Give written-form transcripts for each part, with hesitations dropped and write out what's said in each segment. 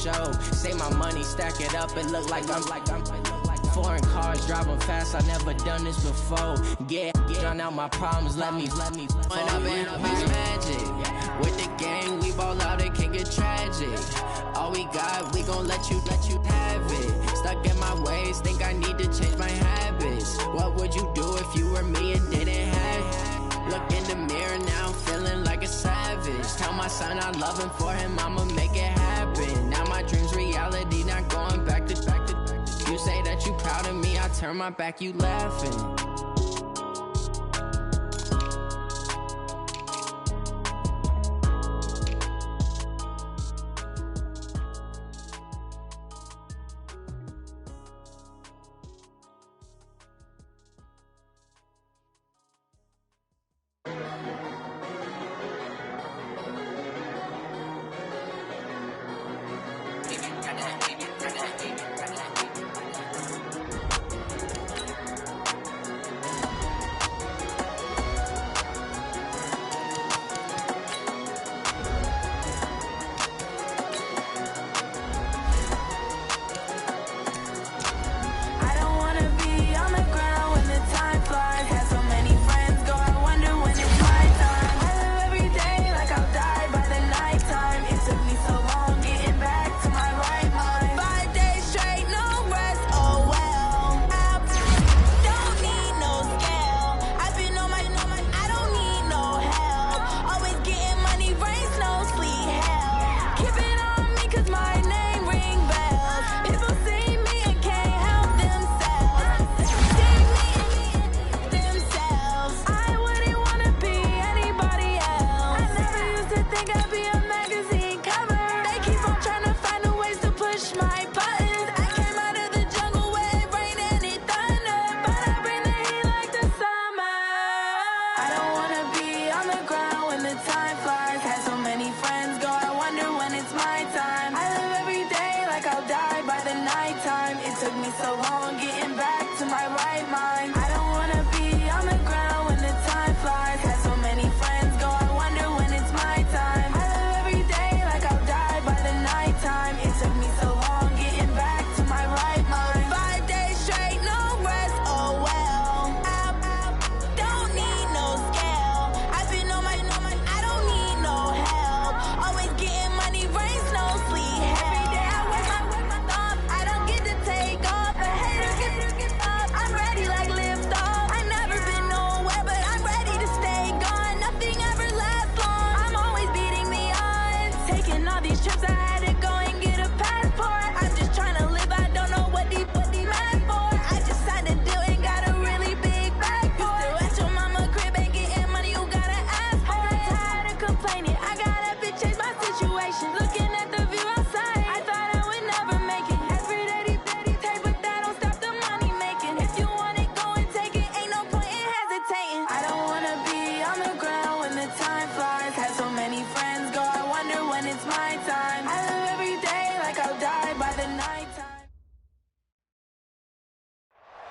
show. Say my money, stack it up, and look like I'm foreign cars, driving fast, I never done this before. Get drown out my problems, let me When I've been up is magic. With the gang, we ball out, it can get tragic. All we got, we gon' let you have it. Stuck in my ways, think I need to change my habits. What would you do if you were me and didn't have it? Look in the mirror now, I'm feeling like a savage. Tell my son I love him, for him I'ma make it happen. Now my dream's reality, not going back to. You say that you proud of me, I turn my back, you laughing.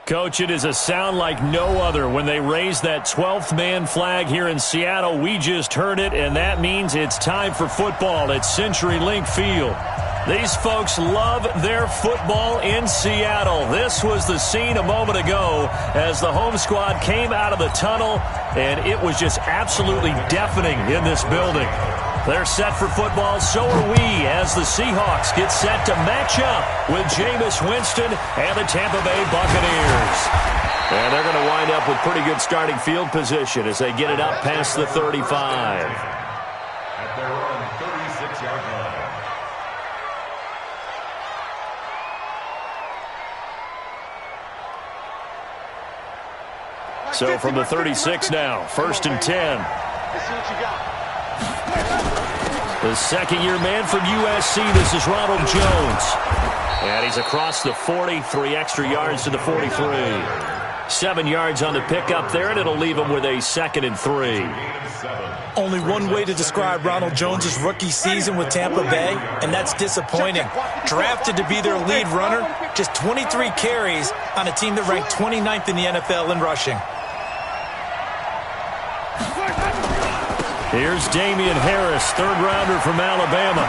Coach, it is a sound like no other when they raise that 12th man flag here in Seattle. We just heard it, and that means it's time for football at CenturyLink Field. These folks love their football in Seattle. This was the scene a moment ago as the home squad came out of the tunnel, and it was just absolutely deafening in this building. They're set for football, so are we, as the Seahawks get set to match up with Jameis Winston and the Tampa Bay Buccaneers. And they're going to wind up with pretty good starting field position as they get it up past the 35. At their own 36-yard line. So from the 36 now, 1st and 10. Let's see what you got. The second-year man from USC, this is Ronald Jones. And he's across the 40, 3 extra yards to the 43. 7 yards on the pickup there, and it'll leave him with a 2nd and 3. Only one way to describe Ronald Jones' rookie season with Tampa Bay, and that's disappointing. Drafted to be their lead runner, just 23 carries on a team that ranked 29th in the NFL in rushing. Here's Damian Harris, 3rd rounder from Alabama.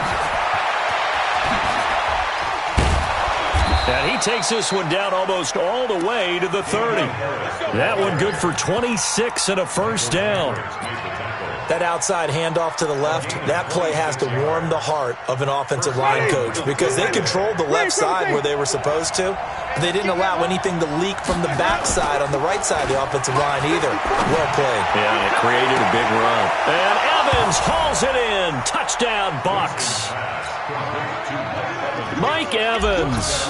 takes this one down almost all the way to the 30. That one good for 26 and a first down. That outside handoff to the left, that play has to warm the heart of an offensive line coach because they controlled the left side where they were supposed to, but they didn't allow anything to leak from the backside on the right side of the offensive line either. Well played. Yeah, and it created a big run. And Evans hauls it in. Touchdown, Bucs. Mike Evans,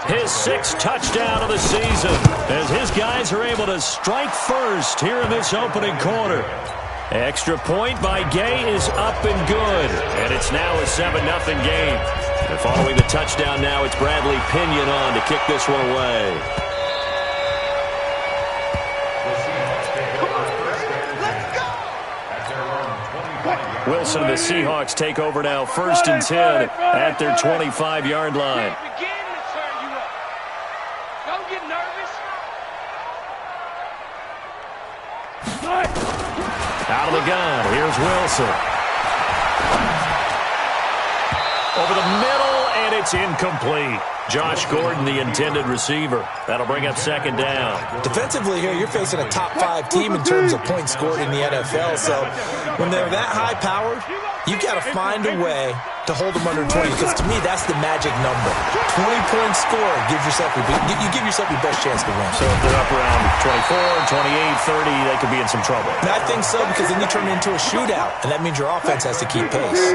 his 6th touchdown of the season, as his guys are able to strike first here in this opening quarter. Extra point by Gay is up and good, and it's now a 7-0 game. And following the touchdown now, it's Bradley Pinion on to kick this one away. Wilson and the Seahawks take over now, 1st and 10 at their 25-yard line. Don't get nervous. Out of the gun, here's Wilson. Over the middle, and it's incomplete. Josh Gordon, the intended receiver. That'll bring up 2nd down. Defensively here, you're facing a top-5 team in terms of points scored in the NFL, so when they're that high-powered, you got to find a way to hold them under 20, because to me, that's the magic number. 20-point score gives yourself you give yourself your best chance to win. So if they're up around 24, 28, 30, they could be in some trouble. And I think so, because then you turn it into a shootout, and that means your offense has to keep pace.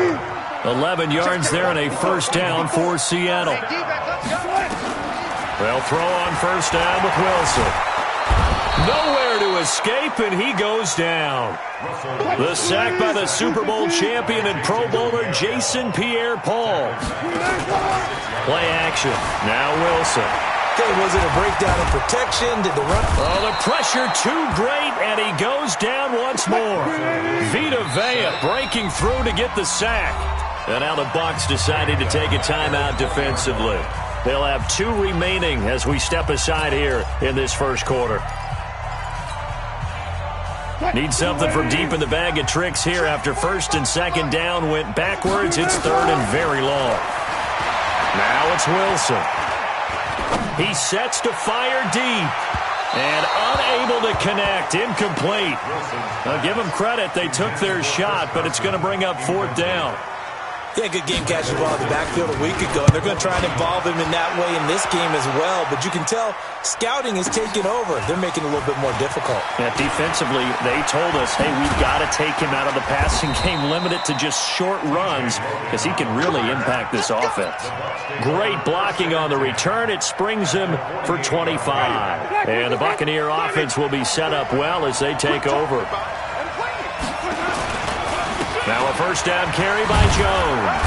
11 yards there and a first down for Seattle. They'll throw on first down with Wilson. Nowhere to escape, and he goes down. The sack by the Super Bowl champion and Pro Bowler Jason Pierre-Paul. Play action. Now Wilson. Okay, was it a breakdown in protection? Did the run? Oh, the pressure too great, and he goes down once more. Vita Vea breaking through to get the sack. And now the Bucs decided to take a timeout defensively. They'll have 2 remaining as we step aside here in this first quarter. Need something from deep in the bag of tricks here after 1st and 2nd down went backwards. It's 3rd and very long. Now it's Wilson. He sets to fire deep. And unable to connect. Incomplete. I'll give them credit. They took their shot, but it's going to bring up 4th down. Yeah, good game catching the ball in the backfield a week ago. They're going to try and involve him in that way in this game as well. But you can tell scouting is taking over. They're making it a little bit more difficult. Yeah, defensively, they told us, hey, we've got to take him out of the passing game, limit it to just short runs, because he can really impact this offense. Great blocking on the return. It springs him for 25. And the Buccaneer offense will be set up well as they take over. Now a first down carry by Jones.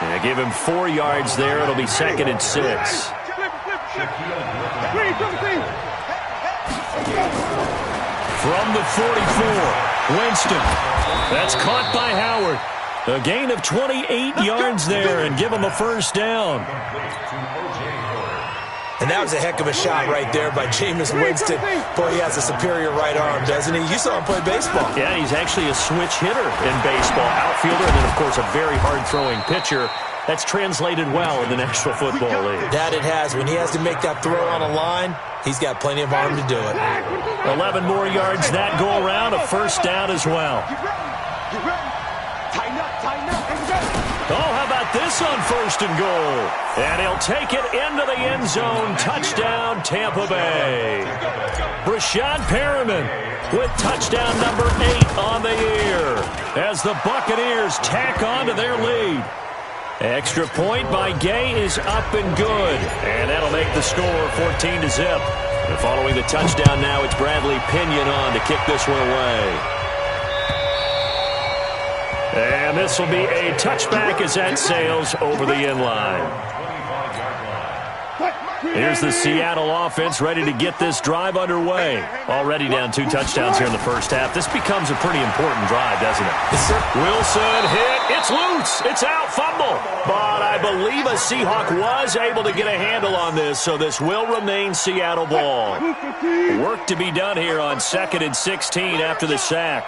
Yeah, give him 4 yards there. It'll be 2nd and 6. From the 44, Winston. That's caught by Howard. A gain of 28 yards there and give him a first down. And that was a heck of a shot right there by Jameis Winston. Boy, he has a superior right arm, doesn't he? You saw him play baseball. Yeah, he's actually a switch hitter in baseball. Outfielder, and then, of course, a very hard-throwing pitcher. That's translated well in the National Football League. That it has. When he has to make that throw on a line, he's got plenty of arm to do it. 11 more yards that go around. A first down as well. Oh, how about this on 1st and goal? And he'll take it into the end zone. Touchdown, Tampa Bay. Rashad Perriman with touchdown number 8 on the year as the Buccaneers tack on to their lead. Extra point by Gay is up and good. And that'll make the score 14-0. And following the touchdown now, it's Bradley Pinion on to kick this one away. And this will be a touchback as that sails over the end line. Here's the Seattle offense ready to get this drive underway. Already down 2 touchdowns here in the first half. This becomes a pretty important drive, doesn't it? Yes, sir. Wilson hit. It's loose. It's out. Fumble. But I believe a Seahawk was able to get a handle on this, so this will remain Seattle ball. Work to be done here on 2nd and 16 after the sack.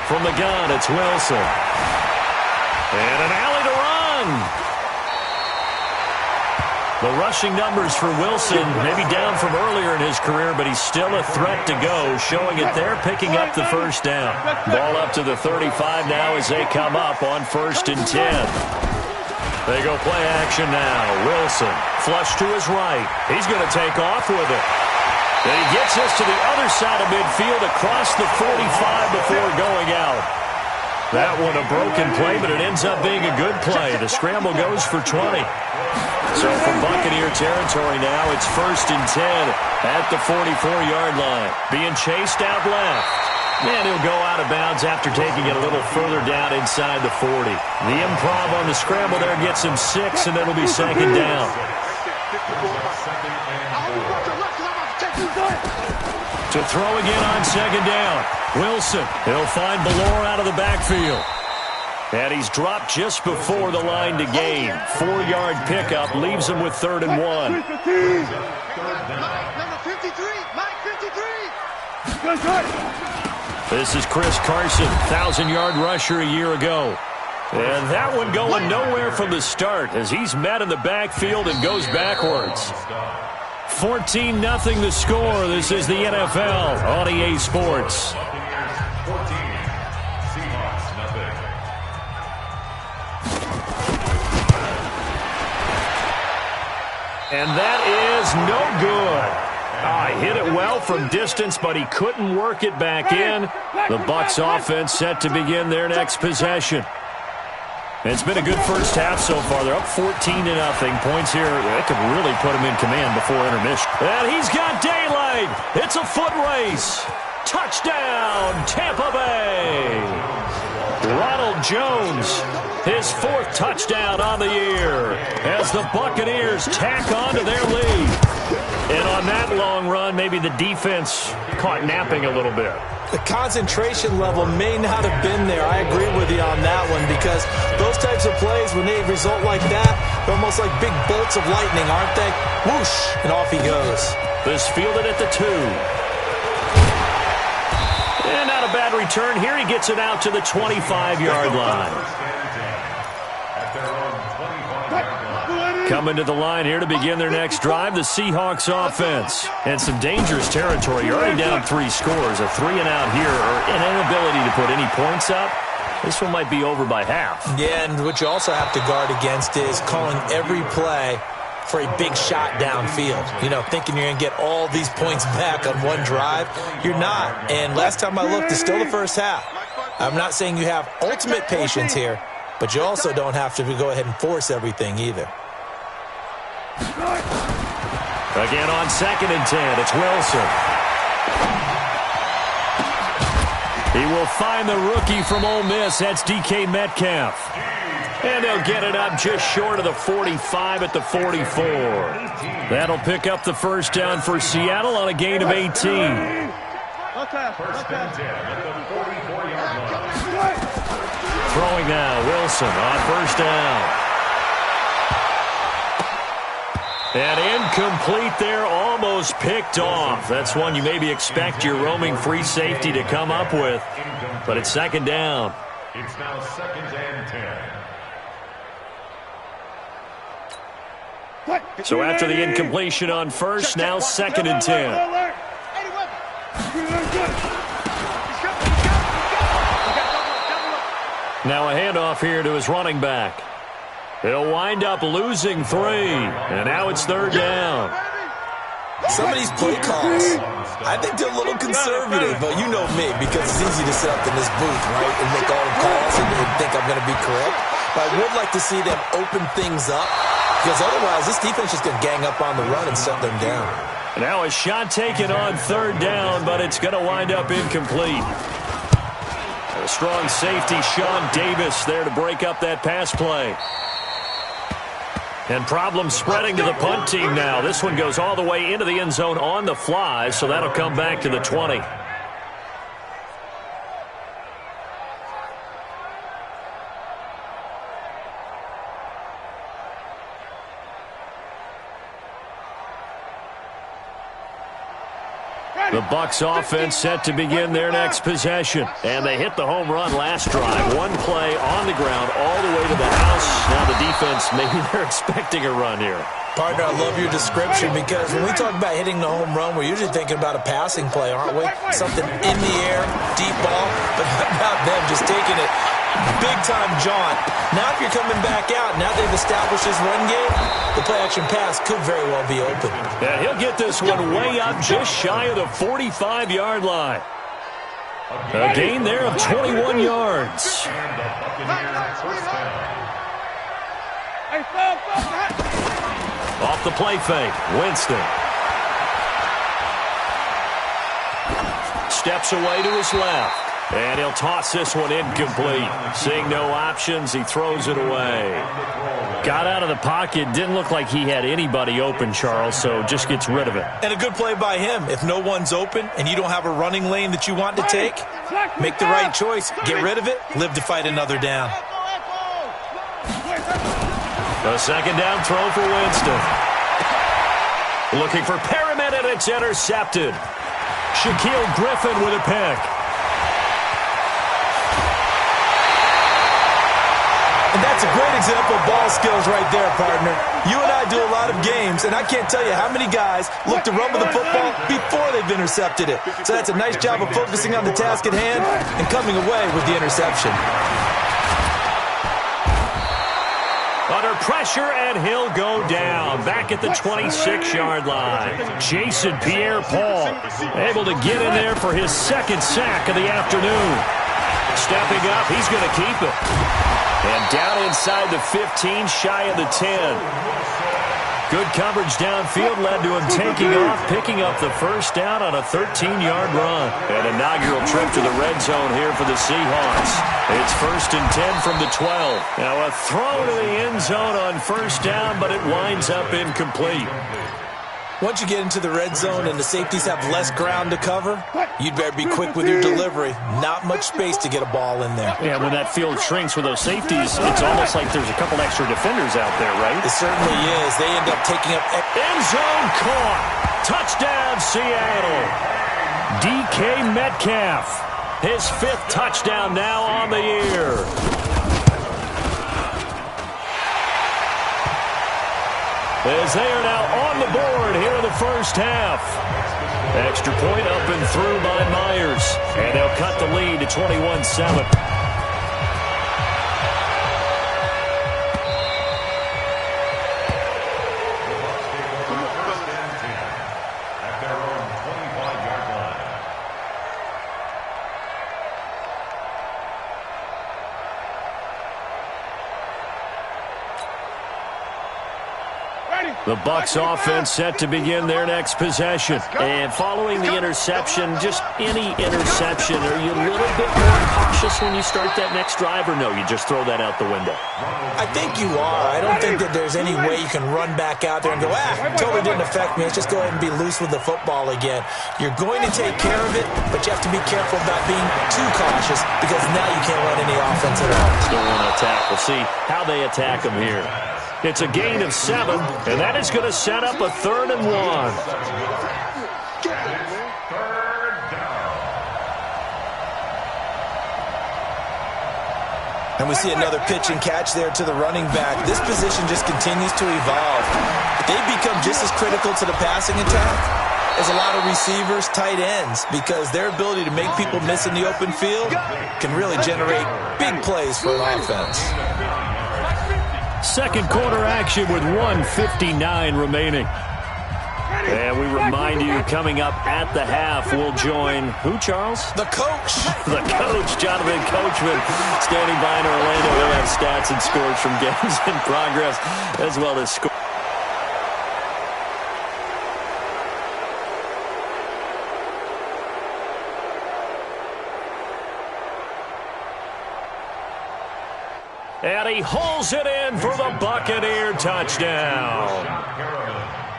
From the gun, it's Wilson. And an alley to run. The rushing numbers for Wilson, maybe down from earlier in his career, but he's still a threat to go, showing it there, picking up the first down. Ball up to the 35 now as they come up on 1st and 10. They go play action now. Wilson, flush to his right. He's going to take off with it. And he gets us to the other side of midfield across the 45 before going out. That one a broken play, but it ends up being a good play. The scramble goes for 20. So from Buccaneer territory now, it's 1st and 10 at the 44-yard line. Being chased out left. And he'll go out of bounds after taking it a little further down inside the 40. The improv on the scramble there gets him 6, and it'll be 2nd down. To throw again on 2nd down. Wilson, he'll find Ballore out of the backfield. And he's dropped just before the line to gain. 4-yard pickup leaves him with 3rd and 1. Number 53, Mike 53. This is Chris Carson, 1,000-yard rusher a year ago. And that one going nowhere from the start as he's met in the backfield and goes backwards. 14-0 the score. This is the NFL on EA Sports. And that is no good. Hit it well from distance, but he couldn't work it back in. The Bucs offense set to begin their next possession. It's been a good first half so far. They're up 14-0. Points here, that could really put him in command before intermission. And he's got daylight. It's a foot race. Touchdown, Tampa Bay. Ronald Jones, his 4th touchdown on the year as the Buccaneers tack on to their lead. And on that long run, maybe the defense caught napping a little bit. The concentration level may not have been there. I agree with you on that one because those types of plays, when they result like that, they're almost like big bolts of lightning, aren't they? Whoosh, and off he goes. This fielded at the 2. And not a bad return here. He gets it out to the 25-yard line. Coming to the line here to begin their next drive, the Seahawks offense. And some dangerous territory. You're already down 3 scores. A 3-and-out here, or an inability to put any points up. This one might be over by half. Yeah, and what you also have to guard against is calling every play for a big shot downfield. You know, thinking you're going to get all these points back on one drive. You're not. And last time I looked, it's still the first half. I'm not saying you have ultimate patience here, but you also don't have to go ahead and force everything either. Again on 2nd and 10, it's Wilson. He will find the rookie from Ole Miss. That's DK Metcalf. And they'll get it up just short of the 45 at the 44. That'll pick up the first down for Seattle on a gain of 18. First and 10 at the 44-yard line. Throwing now, Wilson on first down. And incomplete there, almost picked off. That's one you maybe expect your roaming free safety to come up with. But it's 2nd down. It's now 2nd and 10. So after the incompletion on first, now 2nd and 10. Now a handoff here to his running back. He'll wind up losing 3, and now it's 3rd down. Some of these play calls, I think they're a little conservative, but you know me, because it's easy to sit up in this booth, right, and make all the calls and think I'm going to be correct. But I would like to see them open things up, because otherwise this defense is going to gang up on the run and shut them down. Now a shot taken on 3rd down, but it's going to wind up incomplete. A strong safety, Sean Davis, there to break up that pass play. And problems spreading to the punt team now. This one goes all the way into the end zone on the fly, so that'll come back to the 20. The Bucs offense set to begin their next possession. And they hit the home run last drive. One play on the ground all the way to the house. Now the defense, maybe they're expecting a run here. Partner, I love your description because when we talk about hitting the home run, we're usually thinking about a passing play, aren't we? Something in the air, deep ball, but how about them just taking it big-time jaunt. Now if you're coming back out, now they've established this run game, the play-action pass could very well be open. And he'll get this one way up just shy of the 45-yard line. A gain there of 21 yards. Off the play fake, Winston. Steps away to his left. And he'll toss this one incomplete. Seeing no options, he throws it away. Got out of the pocket. Didn't look like he had anybody open, Charles, so just gets rid of it. And a good play by him. If no one's open and you don't have a running lane that you want to take, make the right choice. Get rid of it. Live to fight another down. A second down throw for Winston. Looking for Perriman, and it's intercepted. Shaquille Griffin with a pick. And that's a great example of ball skills right there, partner. You and I do a lot of games, and I can't tell you how many guys look to run with the football before they've intercepted it. So that's a nice job of focusing on the task at hand and coming away with the interception. Under pressure, and he'll go down. Back at the 26-yard line. Jason Pierre-Paul able to get in there for his second sack of the afternoon. Stepping up, he's going to keep it. And down inside the 15, shy of the 10. Good coverage downfield led to him taking off, picking up the first down on a 13-yard run. An inaugural trip to the red zone here for the Seahawks. It's 1st and 10 from the 12. Now a throw to the end zone on first down, but it winds up incomplete. Once you get into the red zone and the safeties have less ground to cover, you'd better be quick with your delivery. Not much space to get a ball in there. Yeah, when that field shrinks with those safeties, it's almost like there's a couple extra defenders out there, right? It certainly is. They end up taking up... End zone caught. Touchdown, Seattle. DK Metcalf. His 5th touchdown now on the year. As they are now on the board here in the first half. Extra point up and through by Myers. And they'll cut the lead to 21-7. The Bucs offense set to begin their next possession. And following the interception, just any interception, are you a little bit more cautious when you start that next drive, or no, you just throw that out the window? I think you are. I don't think that there's any way you can run back out there and go, totally didn't affect me. Let's just go ahead and be loose with the football again. You're going to take care of it, but you have to be careful about being too cautious because now you can't run any offense at all. Still want to attack. We'll see how they attack them here. It's a gain of 7, and that is going to set up a 3rd and 1. And we see another pitch and catch there to the running back. This position just continues to evolve. They've become just as critical to the passing attack as a lot of receivers, tight ends, because their ability to make people miss in the open field can really generate big plays for an offense. Second quarter action with 1:59 remaining. And we remind you, coming up at the half, we'll join who, Charles? The coach. The coach, Jonathan Coachman, standing by in Orlando. He'll have stats and scores from games in progress, as well as scores. And he hauls it in for the Buccaneer touchdown.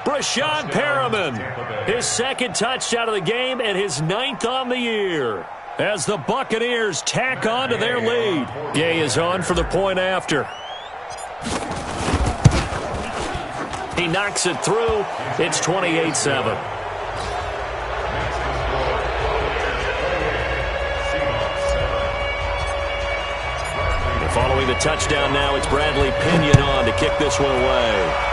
Brashad Perriman, his 2nd touchdown of the game and his 9th on the year. As the Buccaneers tack on to their lead. Gay is on for the point after. He knocks it through. It's 28-7. following the touchdown now, it's Bradley Pinion on to kick this one away.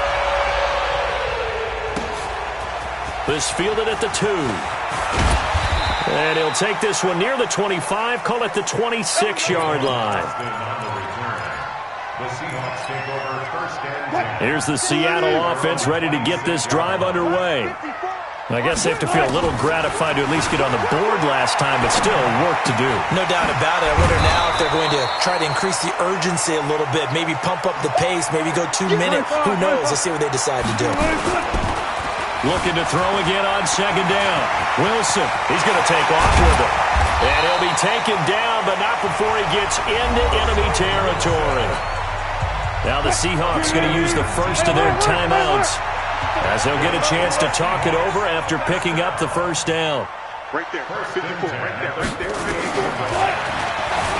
This fielded at the 2. And he'll take this one near the 25, call it the 26-yard line. Here's the Seattle offense ready to get this drive underway. I guess they have to feel a little gratified to at least get on the board last time, but still work to do. No doubt about it. I wonder now if they're going to try to increase the urgency a little bit, maybe pump up the pace, maybe go 2 minutes. Who knows? Let's see what they decide to do. Looking to throw again on second down. Wilson, he's going to take off with it. And he'll be taken down, but not before he gets into enemy territory. Now the Seahawks going to use the first of their timeouts as they'll get a chance to talk it over after picking up the first down. Right there, 54, right there, 54.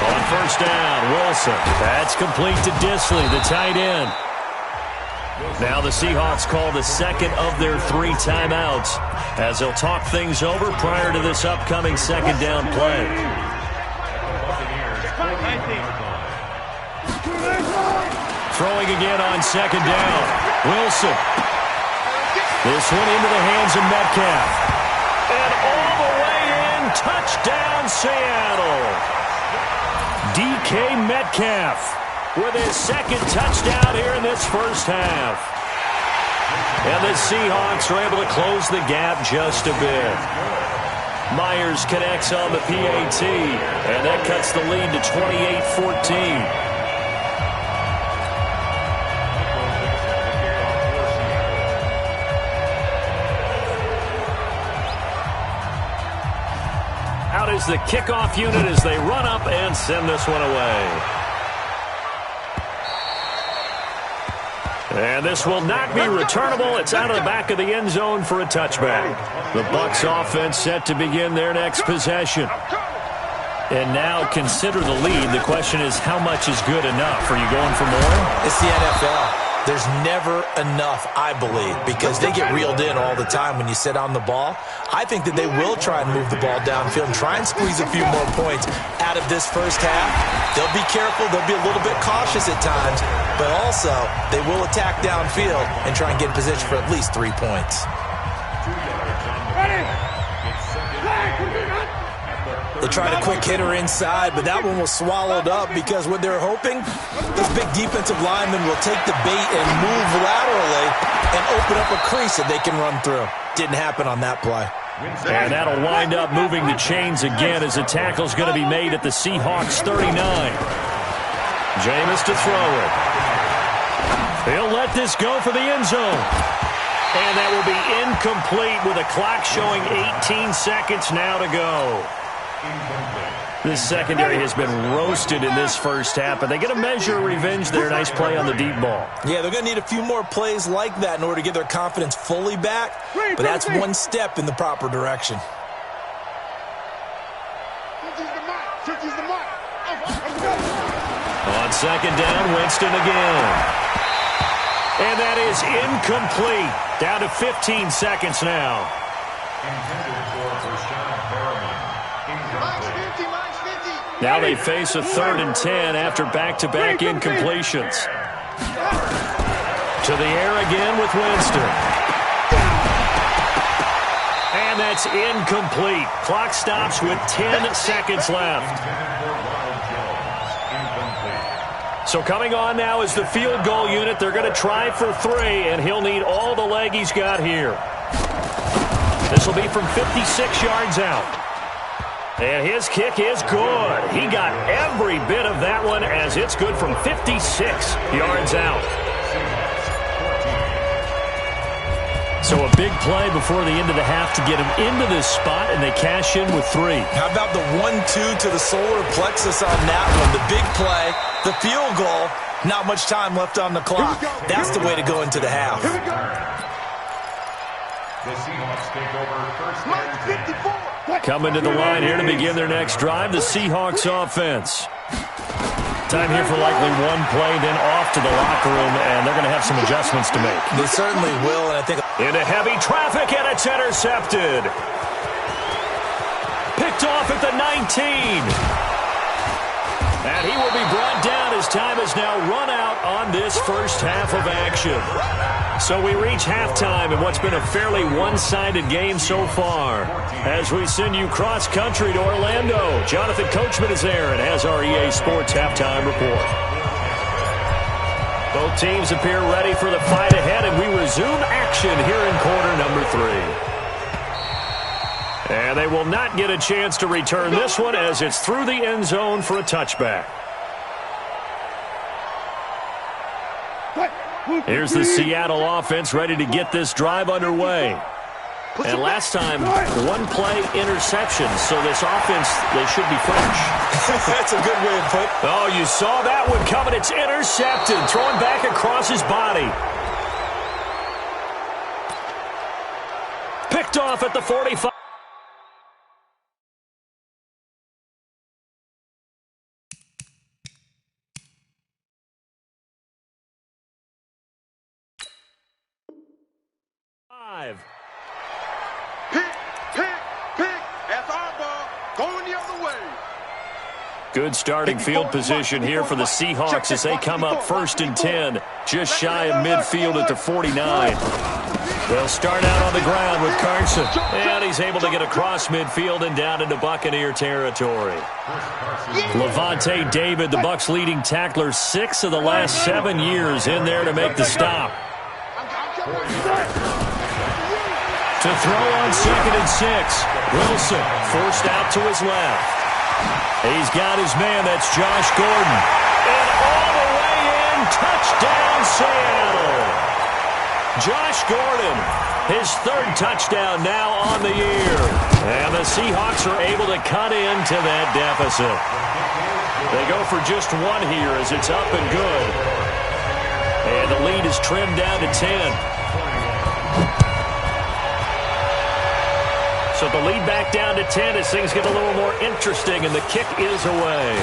On first down, Wilson. That's complete to Disley, the tight end. Now the Seahawks call the second of their 3 timeouts as they'll talk things over prior to this upcoming second down play. Throwing again on second down. Wilson. This one into the hands of Metcalf. And all the way in, touchdown Seattle. DK Metcalf with his second touchdown here in this first half. And the Seahawks are able to close the gap just a bit. Myers connects on the PAT, and that cuts the lead to 28-14. Out is the kickoff unit as they run up and send this one away. And this will not be returnable. It's out of the back of the end zone for a touchback. The Bucs offense set to begin their next possession. And now consider the lead. The question is, how much is good enough? Are you going for more? It's the NFL. There's never enough, I believe, because they get reeled in all the time when you sit on the ball. I think that they will try and move the ball downfield and try and squeeze a few more points out of this first half. They'll be careful. They'll be a little bit cautious at times, but also they will attack downfield and try and get in position for at least 3 points. They tried a quick hitter inside, but that one was swallowed up because what they're hoping, this big defensive lineman will take the bait and move laterally and open up a crease that they can run through. Didn't happen on that play. And that'll wind up moving the chains again as the tackle's going to be made at the Seahawks 39. Jameis to throw it. He'll let this go for the end zone. And that will be incomplete with a clock showing 18 seconds now to go. This secondary has been roasted in this first half, but they get a measure of revenge there. Nice play on the deep ball. Yeah, they're going to need a few more plays like that in order to get their confidence fully back, but that's one step in the proper direction. On second down, Winston again. And that is incomplete. Down to 15 seconds now. Now they face a 3rd and 10 after back-to-back incompletions. To the air again with Winston. And that's incomplete. Clock stops with 10 seconds left. So coming on now is the field goal unit. They're going to try for 3, and he'll need all the leg he's got here. This will be from 56 yards out. And his kick is good. He got every bit of that one as it's good from 56 yards out. So a big play before the end of the half to get him into this spot, and they cash in with 3. How about the 1-2 to the solar plexus on that one? The big play, the field goal, not much time left on the clock. That's the way to go into the half. The Seahawks take over first and 10. Coming to the line here to begin their next drive, the Seahawks offense. Time here for likely one play, then off to the locker room, and they're going to have some adjustments to make. They certainly will, and I think... Into heavy traffic, and it's intercepted. Picked off at the 19. And he will be brought down as time has now run out on this first half of action. So we reach halftime in what's been a fairly one-sided game so far. As we send you cross-country to Orlando, Jonathan Coachman is there and has our EA Sports halftime report. Both teams appear ready for the fight ahead, and we resume action here in quarter number 3. And they will not get a chance to return this one as it's through the end zone for a touchback. Here's the Seattle offense ready to get this drive underway. And last time, one play interception, so this offense, they should be fresh. That's a good way to put it. Oh, you saw that one coming. It's intercepted, throwing back across his body. Picked off at the 45. That's our ball. Going the other way. Good starting field position here for the Seahawks as they come up 1st and 10, just shy of midfield at the 49. They'll start out on the ground with Carson, and he's able to get across midfield and down into Buccaneer territory. Levante David, the Bucs' leading tackler, 6 of the last 7 years in there to make the stop. To throw on 2nd and 6. Wilson forced out to his left. He's got his man. That's Josh Gordon. And all the way in. Touchdown, Seattle. Josh Gordon, his 3rd touchdown now on the year. And the Seahawks are able to cut into that deficit. They go for just 1 here as it's up and good. And the lead is trimmed down to 10. So the lead back down to 10 as things get a little more interesting, and the kick is away.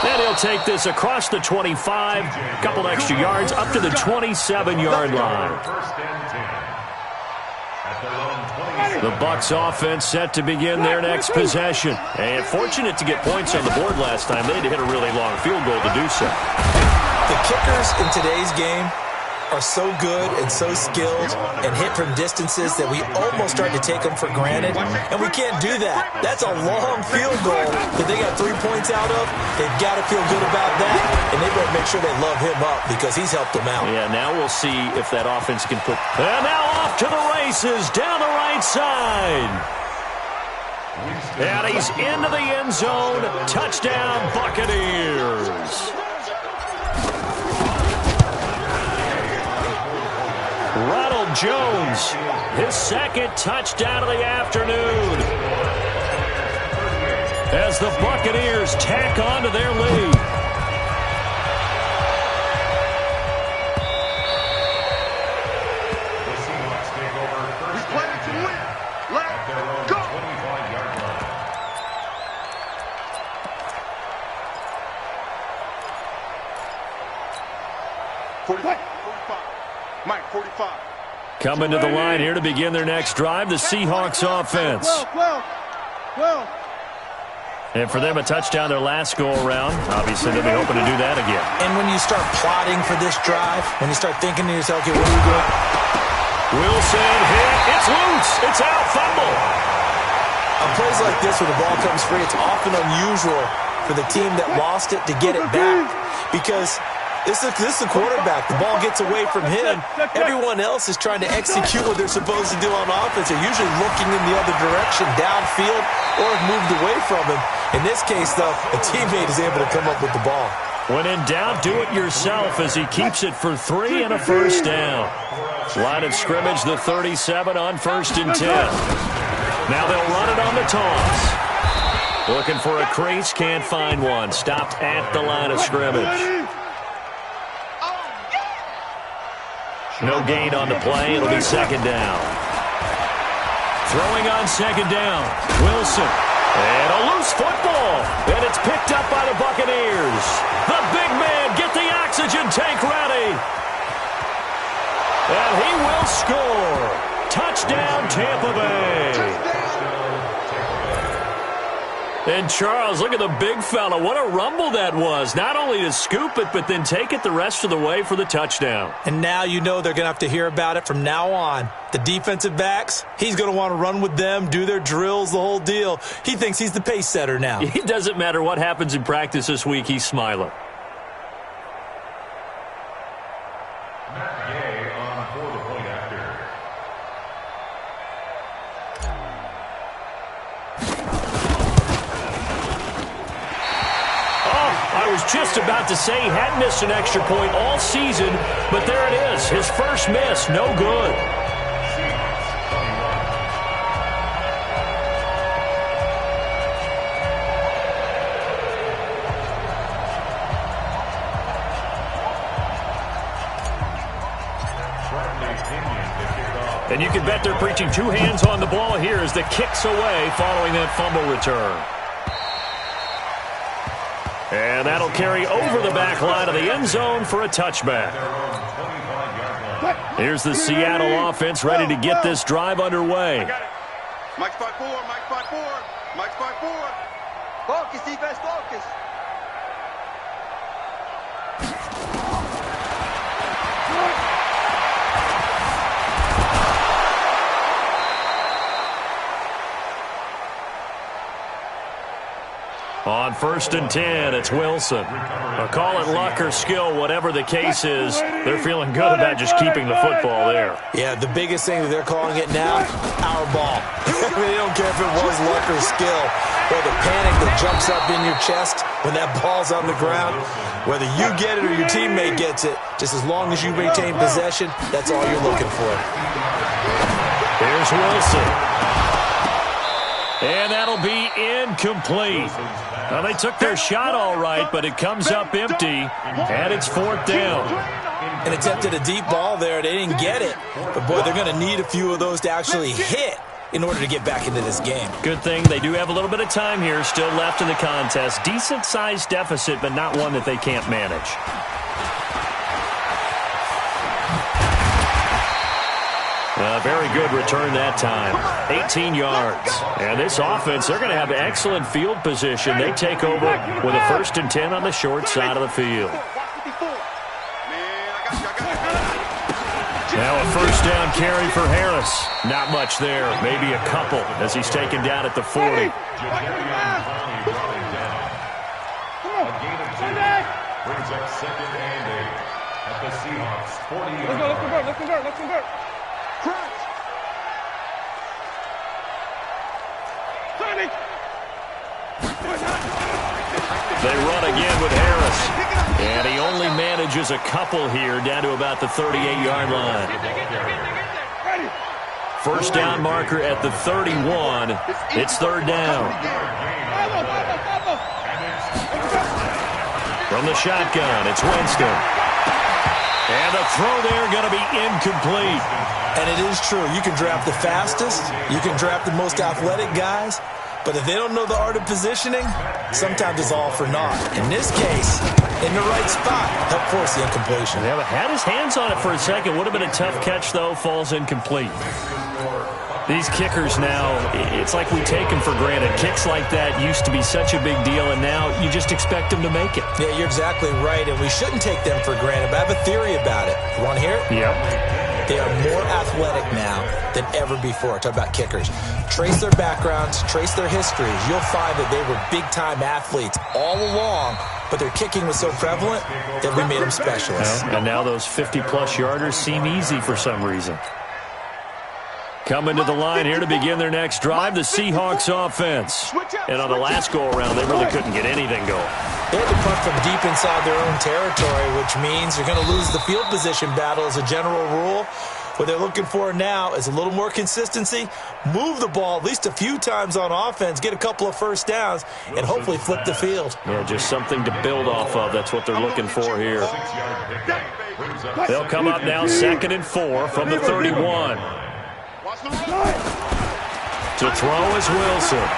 And he'll take this across the 25, a couple extra yards, up to the 27-yard line. The Bucs offense set to begin their next possession. And fortunate to get points on the board last time. They had to hit a really long field goal to do so. The kickers in today's game are so good and so skilled and hit from distances that we almost start to take them for granted, and we can't do that. That's a long field goal that they got 3 points out of. They've got to feel good about that, and they better make sure they love him up because he's helped them out. Yeah, now we'll see if that offense can put... And now off to the races down the right side. And he's into the end zone. Touchdown, Buccaneers. Ronald Jones, his 2nd touchdown of the afternoon, as the Buccaneers tack on to their lead. The Seahawks take over first. We play to win. Let's go. 25-yard line. Mike, 45. Coming to the line here to begin their next drive, the Seahawks offense. And for them, a touchdown their last go-around. Obviously, they'll be hoping to do that again. And when you start plotting for this drive, when you start thinking to yourself, okay, what are we doing? Wilson hit. It's loose. It's out. Fumble. On plays like this where the ball comes free, it's often unusual for the team that lost it to get it back because this is the quarterback. The ball gets away from him. Everyone else is trying to execute what they're supposed to do on offense. They're usually looking in the other direction, downfield, or have moved away from him. In this case, though, a teammate is able to come up with the ball. When in doubt, do it yourself as he keeps it for 3 and a first down. Line of scrimmage, the 37 on 1st and 10. Now they'll run it on the toss. Looking for a crease, can't find one. Stopped at the line of scrimmage. No gain on the play. It'll be 2nd down. Throwing on 2nd down. Wilson. And a loose football. And it's picked up by the Buccaneers. The big man, get the oxygen tank ready. And he will score. Touchdown, Tampa Bay. And Charles, look at the big fella. What a rumble that was. Not only to scoop it, but then take it the rest of the way for the touchdown. And now you know they're going to have to hear about it from now on. The defensive backs, he's going to want to run with them, do their drills, the whole deal. He thinks he's the pace setter now. It doesn't matter what happens in practice this week. He's smiling. Just about to say he hadn't missed an extra point all season, but there it is. His first miss, no good. And you can bet they're preaching two hands on the ball here as the kick's away following that fumble return. And that'll carry over the back line of the end zone for a touchback. Here's the Seattle offense ready to get this drive underway. Mike's 5-4, Mike's 5-4, Mike's 5-4. Focus, defense, focus. On 1st and 10, it's Wilson. Or call it luck or skill, whatever the case is, they're feeling good about just keeping the football there. Yeah, the biggest thing that they're calling it now, our ball. They don't care if it was luck or skill, or the panic that jumps up in your chest when that ball's on the ground. Whether you get it or your teammate gets it, just as long as you maintain possession, that's all you're looking for. Here's Wilson. And that'll be incomplete. Now, they took their shot all right, but it comes up empty, and it's 4th down. And attempted a deep ball there. They didn't get it. But, boy, they're going to need a few of those to actually hit in order to get back into this game. Good thing they do have a little bit of time here still left in the contest. Decent-sized deficit, but not one that they can't manage. Very good return that time. 18 yards. And this offense, they're going to have excellent field position. They take over with a 1st and 10 on the short side of the field. Now a 1st down carry for Harris. Not much there. Maybe a couple as he's taken down at the 40. A gain of 2 brings up 2nd and 8 at the Seahawks 40-yard line. Let's convert. They run again with Harris. And he only manages a couple here down to about the 38-yard line. 1st down marker at the 31. It's 3rd down. From the shotgun, it's Winston. And the throw there going to be incomplete. And it is true. You can draft the fastest. You can draft the most athletic guys. But if they don't know the art of positioning, sometimes it's all for naught. In this case, in the right spot, help force the incompletion. Yeah, but had his hands on it for a second. Would have been a tough catch, though. Falls incomplete. These kickers now, it's like we take them for granted. Kicks like that used to be such a big deal, and now you just expect them to make it. Yeah, you're exactly right, and we shouldn't take them for granted, but I have a theory about it. You want to hear it? Yep. They are more athletic now than ever before. Talk about kickers. Trace their backgrounds, trace their histories. You'll find that they were big-time athletes all along, but their kicking was so prevalent that we made them specialists. Well, and now those 50-plus yarders seem easy for some reason. Coming to the line here to begin their next drive, the Seahawks offense. And on the last go-around, they really couldn't get anything going. They had to punt from deep inside their own territory, which means you're going to lose the field position battle as a general rule. What they're looking for now is a little more consistency, move the ball at least a few times on offense, get a couple of 1st downs, and hopefully flip the field. Yeah, just something to build off of. That's what they're looking for here. They'll come up now 2nd and 4 from the 31. To throw is Wilson.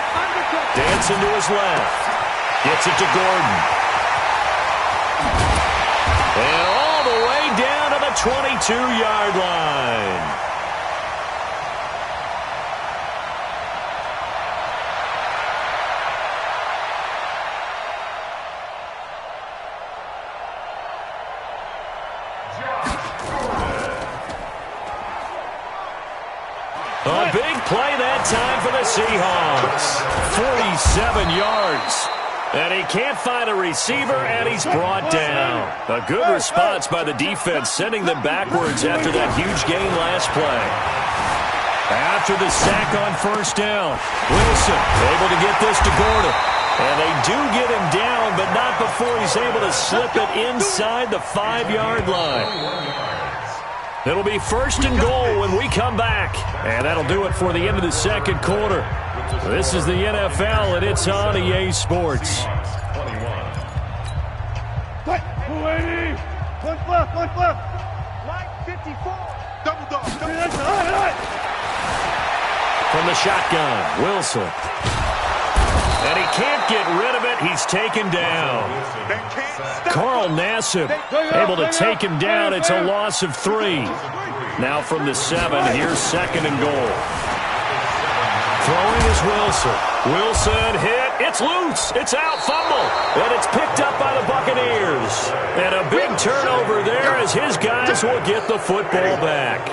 Dancing to his left. Gets it to Gordon. And all the way down to the 22-yard line. Seahawks. 47 yards. And he can't find a receiver, and he's brought down. A good response by the defense, sending them backwards after that huge gain last play. After the sack on first down, Wilson able to get this to Gordon. And they do get him down, but not before he's able to slip it inside the 5-yard line. It'll be first and goal when we come back. And that'll do it for the end of the second quarter. This is the NFL, and it's on EA Sports. One left. Mike 54. Double dog. From the shotgun, Wilson. And he can't get rid of it. He's taken down. Carl Nassib able to take him down. It's a loss of 3. Now from the 7, here's second and goal. Throwing is Wilson. Wilson hit. It's loose. It's out. Fumble. And it's picked up by the Buccaneers. And a big turnover there as his guys will get the football back.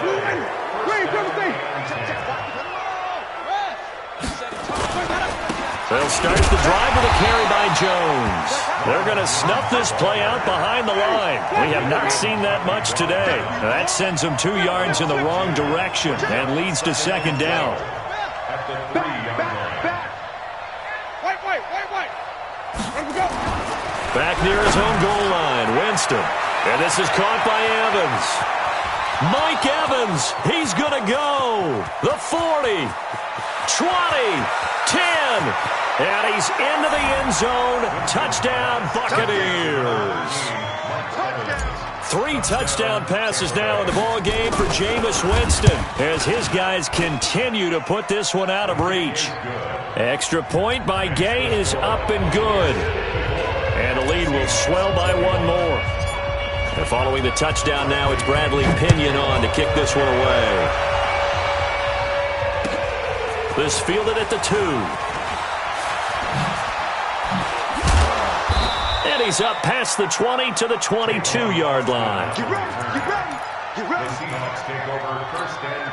They'll start the drive with a carry by Jones. They're going to snuff this play out behind the line. We have not seen that much today. That sends them 2 yards in the wrong direction and leads to second down. Back near his own goal line, Winston. And this is caught by Evans. Mike Evans, he's going to go. The 40, 20, 10, and he's into the end zone. Touchdown, Buccaneers. 3 touchdown passes now in the ball game for Jameis Winston as his guys continue to put this one out of reach. Extra point by Gay is up and good. And the lead will swell by 1 more. And following the touchdown now, it's Bradley Pinion on to kick this one away. This fielded at the 2. And he's up past the 20 to the 22-yard line. Get ready. The Seahawks take over first and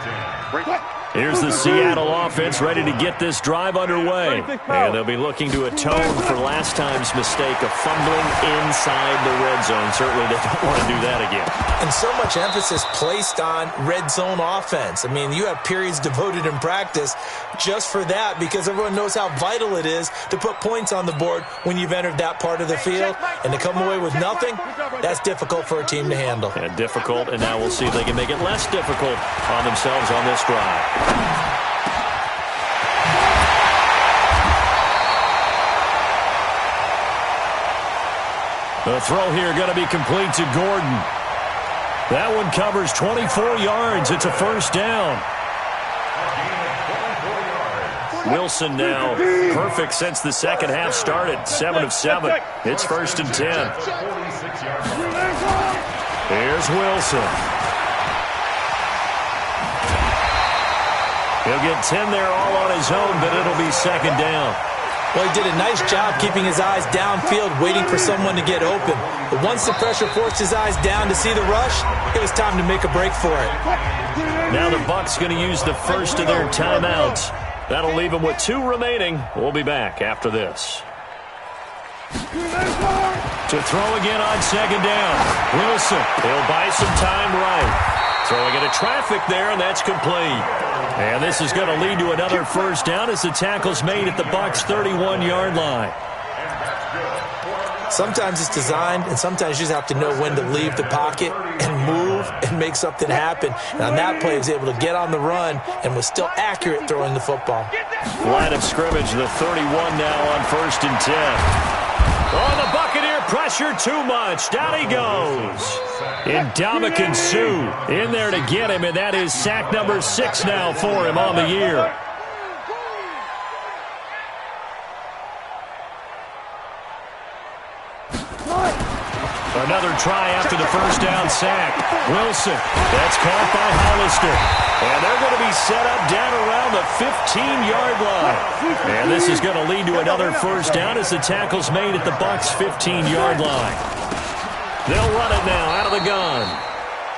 10. Here's the Seattle offense ready to get this drive underway. And they'll be looking to atone for last time's mistake of fumbling inside the red zone. Certainly they don't want to do that again. And so much emphasis placed on red zone offense. I mean, you have periods devoted in practice just for that because everyone knows how vital it is to put points on the board when you've entered that part of the field. And to come away with nothing, that's difficult for a team to handle. And difficult, and now we'll see if they can make it less difficult on themselves on this drive. The throw here going to be complete to Gordon. That one covers 24 yards. It's a first down. Wilson now perfect since the second half started. 7 of 7. It's first and 10. Here's Wilson. He'll get 10 there all on his own, but it'll be second down. Well, he did a nice job keeping his eyes downfield, waiting for someone to get open. But once the pressure forced his eyes down to see the rush, it was time to make a break for it. Now the Bucs going to use the first of their timeouts. That'll leave them with 2 remaining. We'll be back after this. To throw again on second down. Wilson, he'll buy some time right. Throwing into traffic there, and that's complete. And this is going to lead to another first down as the tackle's made at the Bucs' 31-yard line. Sometimes it's designed, and sometimes you just have to know when to leave the pocket and move and make something happen. And on that play, he was able to get on the run and was still accurate throwing the football. Line of scrimmage, the 31 now on first and 10. Oh, the Buccaneer pressure too much. Down he goes. Ndamukong Suh in there to get him, and that is sack number 6 now for him on the year. Another try after the first down sack. Wilson, that's caught by Hollister. And they're going to be set up down around the 15-yard line. And this is going to lead to another first down as the tackle's made at the Bucs' 15-yard line. They'll run it now out of the gun.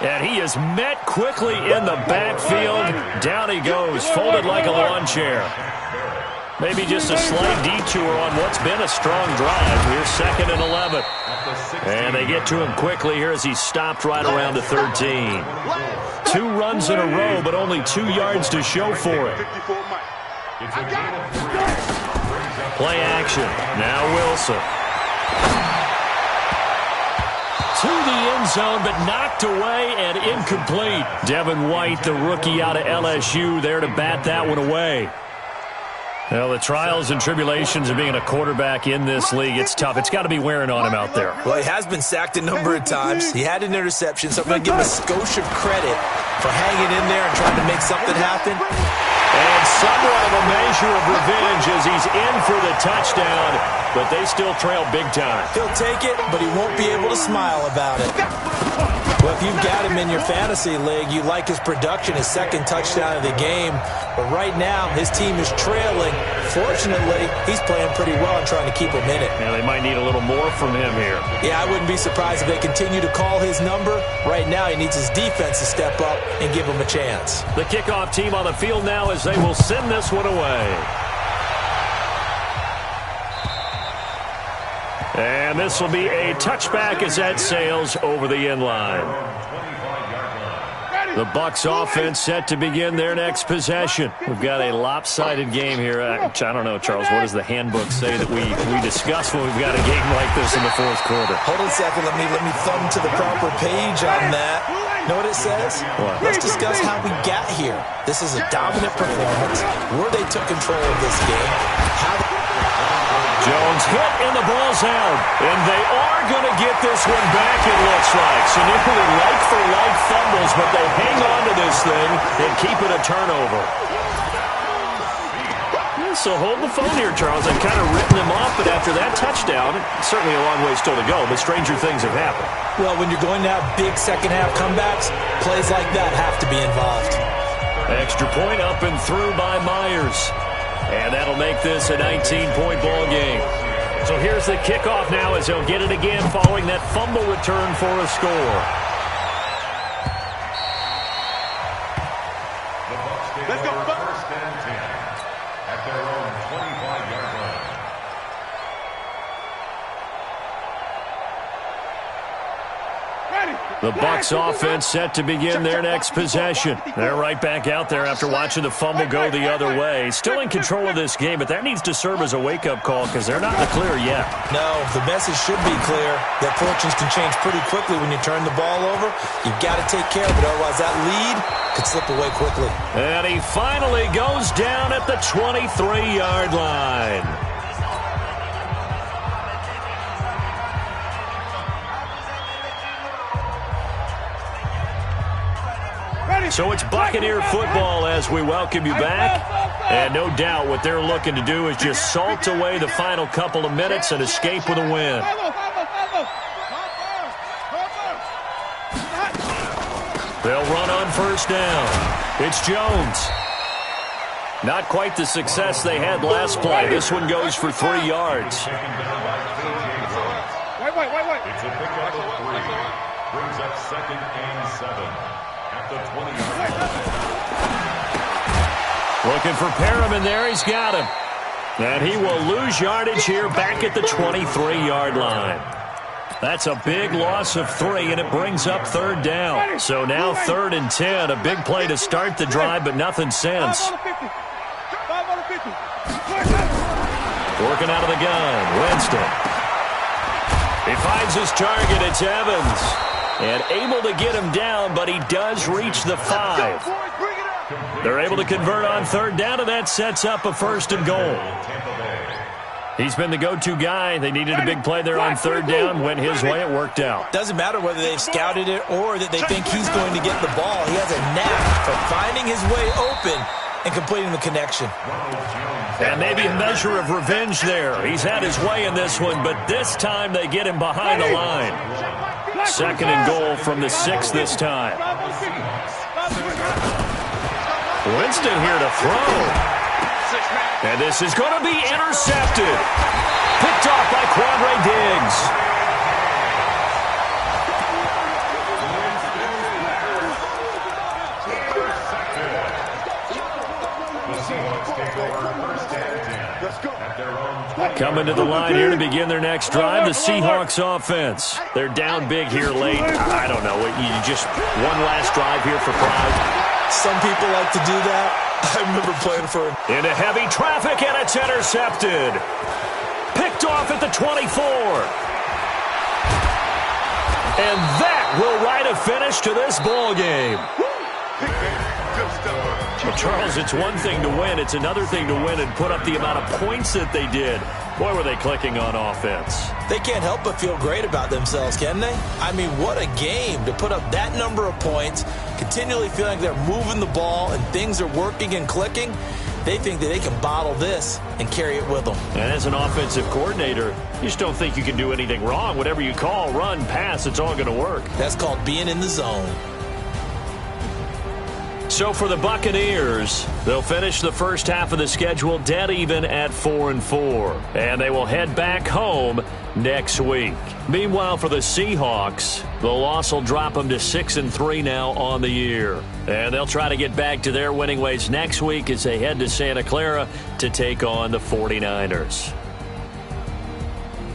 And he is met quickly in the backfield. Down he goes, folded like a lawn chair. Maybe just a slight detour on what's been a strong drive. Here's 2nd and 11. And they get to him quickly here as he's stopped right around the 13. 2 runs in a row, but only 2 yards to show for it. Play action. Now Wilson. To the end zone, but knocked away and incomplete. Devin White, the rookie out of LSU, there to bat that one away. Well, the trials and tribulations of being a quarterback in this league, it's tough. It's got to be wearing on him out there. Well, he has been sacked a number of times. He had an interception, so I'm going to give him a skosh of credit for hanging in there and trying to make something happen. And somewhat of a measure of revenge as he's in for the touchdown, but they still trail big time. He'll take it, but he won't be able to smile about it. Well, if you've got him in your fantasy league, you like his production, his 2nd touchdown of the game. But right now, his team is trailing. Fortunately, he's playing pretty well and trying to keep him in it. Yeah, they might need a little more from him here. Yeah, I wouldn't be surprised if they continue to call his number. Right now, he needs his defense to step up and give him a chance. The kickoff team on the field now as they will send this one away. And this will be a touchback as that sails over the end line. The Bucs offense set to begin their next possession. We've got a lopsided game here. I don't know, Charles, what does the handbook say that we discuss when we've got a game like this in the 4th quarter? Hold on a second. Let me thumb to the proper page on that. Know what it says? What? Let's discuss how we got here. This is a dominant performance. Where they took control of this game. Jones hit and the ball's out. And they are going to get this one back, it looks like. So nearly like-for-like fumbles, but they hang on to this thing and keep it a turnover. So hold the phone here, Charles. I've kind of written them off, but after that touchdown, certainly a long way still to go, but stranger things have happened. Well, when you're going to have big second-half comebacks, plays like that have to be involved. Extra point up and through by Myers. And that'll make this a 19-point ball game. So here's the kickoff now as they'll get it again following that fumble return for a score. Let's go. 1st and 10 at their own 25-yard line. The Bucs offense set to begin their next possession. They're right back out there after watching the fumble go the other way. Still in control of this game, but that needs to serve as a wake-up call because they're not in the clear yet. No, the message should be clear that fortunes can change pretty quickly when you turn the ball over. You've got to take care of it, otherwise that lead could slip away quickly. And he finally goes down at the 23-yard line. So it's Buccaneer football as we welcome you back. And no doubt what they're looking to do is just salt away the final couple of minutes and escape with a win. They'll run on 1st down. It's Jones. Not quite the success they had last play. This one goes for 3 yards. Wait. It's a pickup of 3. Brings up 2nd and 7 at the 20-yard line. Looking for Perriman there. He's got him. And he will lose yardage here back at the 23-yard line. That's a big loss of 3, and it brings up 3rd down. So now 3rd and 10. A big play to start the drive, but nothing since. Working out of the gun, Winston. He finds his target. It's Evans. And able to get him down, but he does reach the 5. They're able to convert on 3rd down, and that sets up a 1st and goal. He's been the go-to guy. They needed a big play there on 3rd down. Went his way. It worked out. Doesn't matter whether they've scouted it or that they think he's going to get the ball. He has a knack for finding his way open and completing the connection. And maybe a measure of revenge there. He's had his way in this one, but this time they get him behind the line. 2nd and goal from the 6 this time. Winston here to throw. And this is going to be intercepted. Picked off by Quandre Diggs. The Seahawks take over 1st and 10 Coming to the line here to begin their next drive, the Seahawks offense. They're down big here late. I don't know. You just one last drive here for pride. Some people like to do that. I remember playing for him. Into heavy traffic, and it's intercepted. Picked off at the 24. And that will write a finish to this ball game. Well, Charles, it's one thing to win. It's another thing to win and put up the amount of points that they did. Boy, were they clicking on offense. They can't help but feel great about themselves, can they? I mean, what a game to put up that number of points, continually feeling like they're moving the ball and things are working and clicking. They think that they can bottle this and carry it with them. And as an offensive coordinator, you just don't think you can do anything wrong. Whatever you call, run, pass, it's all going to work. That's called being in the zone. So for the Buccaneers, they'll finish the first half of the schedule dead even at 4-4. And they will head back home next week. Meanwhile, for the Seahawks, the loss will drop them to 6-3 now on the year. And they'll try to get back to their winning ways next week as they head to Santa Clara to take on the 49ers.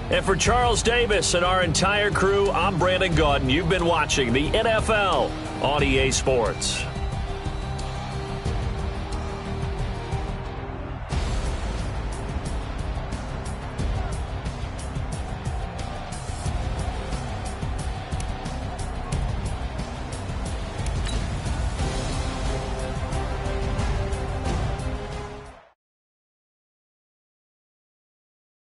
And for Charles Davis and our entire crew, I'm Brandon Gaudin. You've been watching the NFL on EA Sports.